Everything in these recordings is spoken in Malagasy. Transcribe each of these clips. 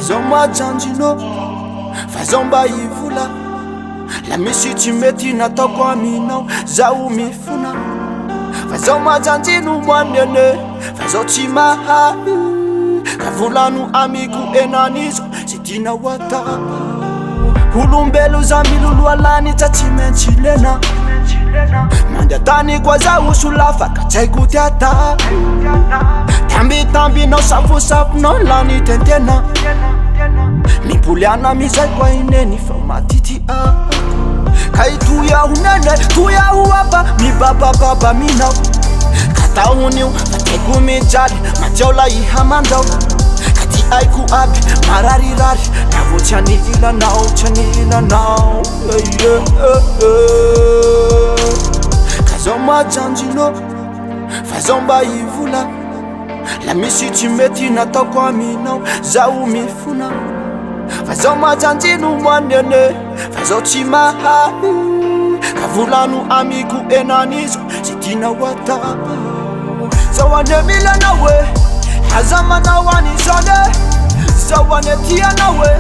Fazao majanjino, fazao mba ivola. La misy tsy mety nataoko aminao, zaho mifona. Fazao majanjino moanene, fazao tsy mahay. Ka volano amiko enanizo, ze tinao atao. Olombelo za miloloha lany tsa tsy maintsy lena. Mandeha tany koa zaho solafa ka tsy haiko ty atao. Tambitambinao safosafonao lany tentena. Mipoliana mizay koa ineny fa matity ka itoyaho nene, toyaho aba mibabababa minao. Katahon'io fateko mijaly matiaola ihamandao. Ka ty aiko aby mararirary na vo tsy anilanao, tsy anilanao. Ka zao majanjino, fazao mba ivola. La misy tsy mety nataoko aminao, zaho mifona. Fazao majanjino moanene, fazao tsy mahay. Ka volano amiko enanizo, ze tinao atao. Zao ane milanao e, hazamanao anizane. Zao ane tianao e,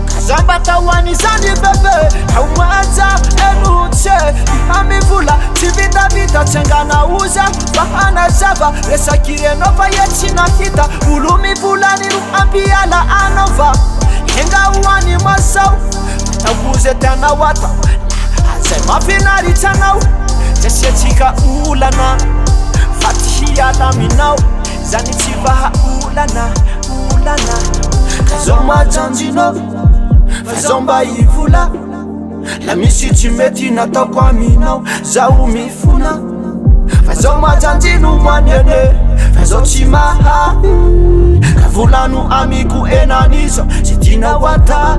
kazambatao anizany bebe. Ao maja enutse, ihamivola tsy vitavita tsengana uza. Fa hanazava resakirenao fa yetsy nahita. Olo mivolany ro ampiala anova. Henga uani masao, tabuze tena wata. Azay mafinaritsyanao, zasiatsika olana. Fatihia minao, zany tsy vahaolana, olana. Ka zao majanjino, fazao mba ivola. La misy tsy mety nataoko aminao, zaho mifona. Fazao majanjino moanene, fazao tsy mahay. Ka volano amiko enanizo, ze tinao atao.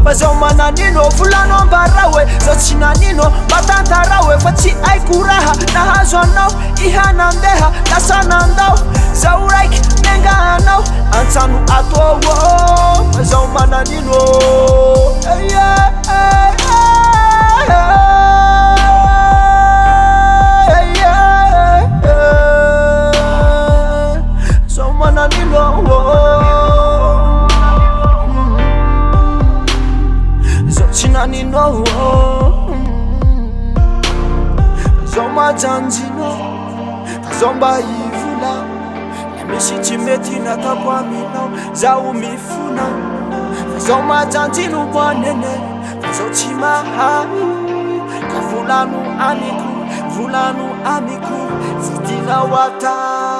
Fazao mananino, volano ambarao e. Zao tsy nanino, matantarao e. Fa tsy haiko raha nahazo anao, ihanandeha lasanandao. Zao raiky menganao, antsano atao. Fazao mananino, zao mananino, zao tsy nanino. Fazao majanjino, fazao mba ivola. La misy tsy mety nataoko aminao, zaho mifona. Fazao majanjino moanene, fazao tsy mahay. Ka volano amiko, ze tinao atao.